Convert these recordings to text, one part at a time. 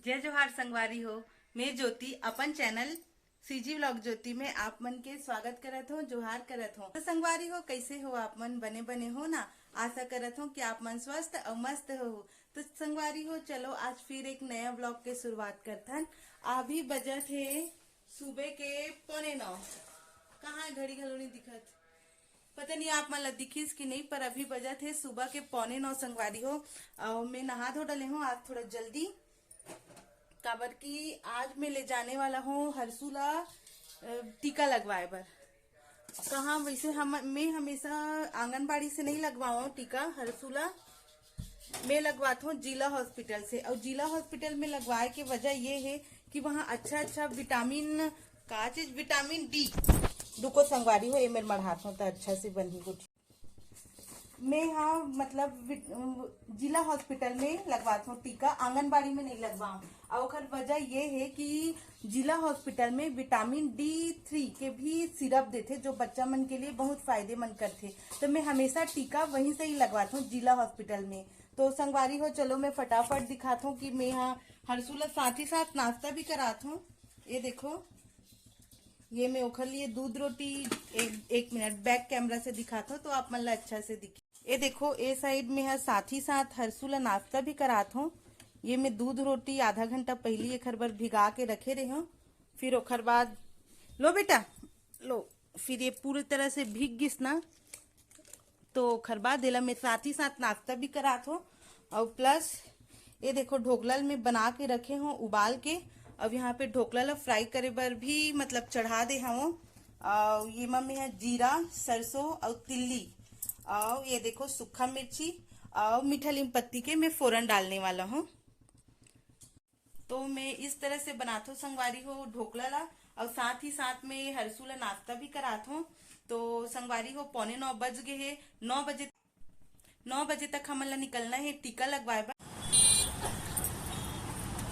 जय जोहार संगवारी हो। मैं ज्योति अपन चैनल सीजी व्लॉग ज्योति में आप मन के स्वागत करत हो, जोहार करत हो। तो संगवारी हो, कैसे हो आप मन? बने बने हो ना? आशा करत हो कि आप मन स्वस्थ और मस्त हो। तो संगवारी हो, चलो आज फिर एक नया व्लॉग के शुरुआत करथन। अभी बजट है सुबह के 8:45। कहाँ है? घड़ी घलो नहीं दिखत। पता नहीं आप मन ला दिखिस कि नहीं, पर अभी बजट है सुबह के 8:45 संगवारी हो। और मैं नहा धो डले हूँ आज थोड़ा जल्दी, काबर की आज मैं ले जाने वाला हूँ हर्षुला टीका लगवाए बर। कहाँ? वैसे मैं हमेशा आंगनबाड़ी से नहीं लगवाऊँ टीका। हर्षुला मैं लगवाता हूँ जिला हॉस्पिटल से। और जिला हॉस्पिटल में लगवाए के वजह ये है कि वहाँ अच्छा अच्छा विटामिन का चीज, विटामिन डी। रुको संगवारी हो, ये मेरे मढ़ात हूँ तो अच्छा से बनी कुछ। मैं हाँ मतलब जिला हॉस्पिटल में लगवाता हूँ टीका, आंगनबाड़ी में नहीं लगवाऊँ। और ओकर वजह ये है कि जिला हॉस्पिटल में विटामिन D3 के भी सिरप देते, जो बच्चा मन के लिए बहुत फायदेमंद करते। तो मैं हमेशा टीका वहीं से ही लगवाता हूँ जिला हॉस्पिटल में। तो संगवारी हो, चलो मैं फटाफट दिखाता हूँ कि मैं यहाँ हर्षुला साथ ही साथ नाश्ता भी कराता हूँ। ये देखो, ये मैं ओखर लिए दूध रोटी, एक मिनट बैक कैमरा से दिखाता हूँ तो आप मन ला अच्छा से दिखे। ये देखो, ए साइड में है साथ ही साथ हर्षुला नाश्ता भी करात हूँ। ये मैं दूध रोटी आधा घंटा पहले एक बार भिगा के रखे रहे हूँ। फिर ओखर बाद लो बेटा लो, फिर ये पूरी तरह से भीग गिस ना, तो ओखर बाद एला मैं साथ ही साथ नाश्ता भी करात हूँ। और प्लस ये देखो ढोकला में बना के रखे हूँ उबाल के। अब यहाँ पे ढोकला ला फ्राई करे बर भी मतलब चढ़ा दे हूँ। और ये में है जीरा, सरसों और तिल्ली, और ये देखो सूखा मिर्ची और मीठा नीम पत्ती के मैं फोरन डालने वाला हूँ। तो मैं इस तरह से बनाता हूँ संगवारी हो ढोकला ला। और साथ ही साथ में हर्षुला नाश्ता भी कराता हूँ। तो संगवारी हो 8:45 बज गए है। 9 बजे तक हमन ला निकलना है टीका लगवाए बर।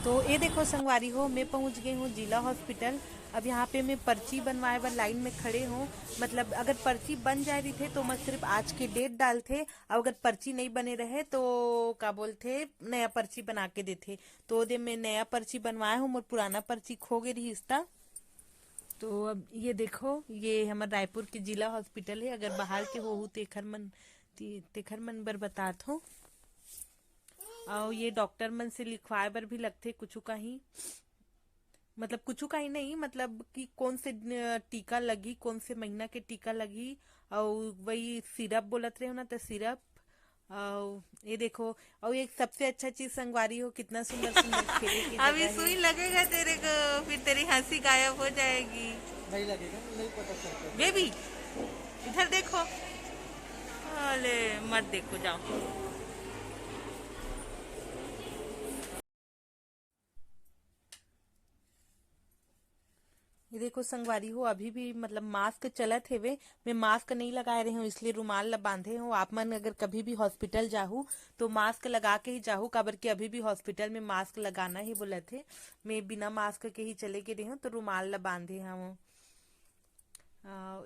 तो ये देखो संगवारी हो, मैं पहुंच गई हूँ जिला हॉस्पिटल। अब यहाँ पे मैं पर्ची बनवाए बर लाइन में खड़े हूँ। मतलब अगर पर्ची बन जाए रही थे तो मैं सिर्फ आज के डेट डालते, और अगर पर्ची नहीं बने रहे तो क्या बोलते नया पर्ची बना के देते। तो दे मैं नया पर्ची बनवाया हूँ, मोर पुराना पर्ची खो गई रही इसका। तो अब ये देखो, ये हमारे रायपुर के जिला हॉस्पिटल है। अगर बाहर के हो तेखर मन बर बतात हो। और ये डॉक्टर मन से लिखवाए बर भी लगते कुछ कहीं, मतलब कुछ कहीं नहीं, मतलब कि कौन से टीका लगी, कौन से महीना के टीका लगी। और वही सिरप बोलत रहे हो ना, तो सिरप। और ये देखो, और एक सबसे अच्छा चीज संगवारी हो, कितना सुंदर सुंदर खेले की अभी जगह सुई है। लगेगा तेरे को, फिर तेरी हंसी गायब हो जाएगी। नहीं लगेगा, नहीं पता चलता। बेबी इधर देखो। अरे मत देखो, जाओ। ये देखो संगवारी हो, अभी भी मतलब मास्क चलत हेवे। मैं मास्क नहीं लगाए रही हूँ, इसलिए रुमाल ला बांधे हूँ। आप मन अगर कभी भी हॉस्पिटल जाहू तो मास्क लगा के ही जाहू, काबर कि अभी भी हॉस्पिटल में मास्क लगाना ही बोले थे। मैं बिना मास्क के ही चले गए रही हूँ, तो रुमाल ला बांधे हूँ।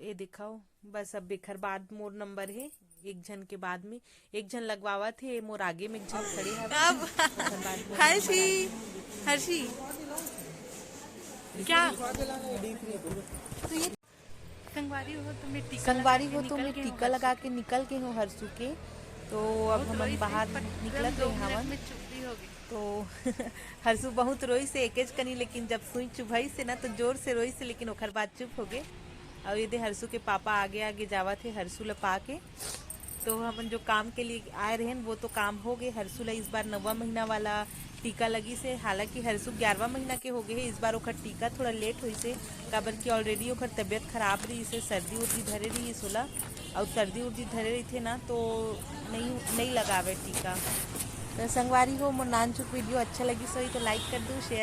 ये दिखाओ, बस अब बेखर बाद मोर नंबर है। एक जन के बाद में एक जन लगवावा थे, मोर आगे में एक जन खड़े हवे। अब ओकर बाद मोर नंबर हर्षी, आगे। हर्षी क्या तो ये संगवारी हो, तुम्हें टीका लगा संगवारी के हो तो निकल मैं गए हो टीका लगा हर्षू के निकल के हूँ हर्षू के। तो अब बहुत हम रोई से बाहर पर एकदम निकलत 2 रही मिनट हवन। में चुप भी हो गई। तो हर्षू बहुत रोई से एकेज कनी, लेकिन जब सुई चुभई से ना तो जोर से रोई से, लेकिन ओखर बाद चुप हो गए। और ये दे हर्षू के पापा आगे आगे जावा थे हर्षू ला पा के। तो हम जो काम के लिए आए रहे वो तो काम हो गए। हर्षू ला इस बार 9वां महीना वाला टीका लगी से, हालांकि हर्षू 11वां महीना के हो गए है। इस बार ओखर टीका थोड़ा लेट हुई से, काबर की ऑलरेडी ओखर तबियत खराब रही से, सर्दी उर्दी धरे रही सोला। और सर्दी उर्दी धरे रही थे ना, तो नहीं लगावे टीका। तो संगवारी हो, मोर नान चुक वीडियो अच्छा लगी सो तो लाइक कर दो, शेयर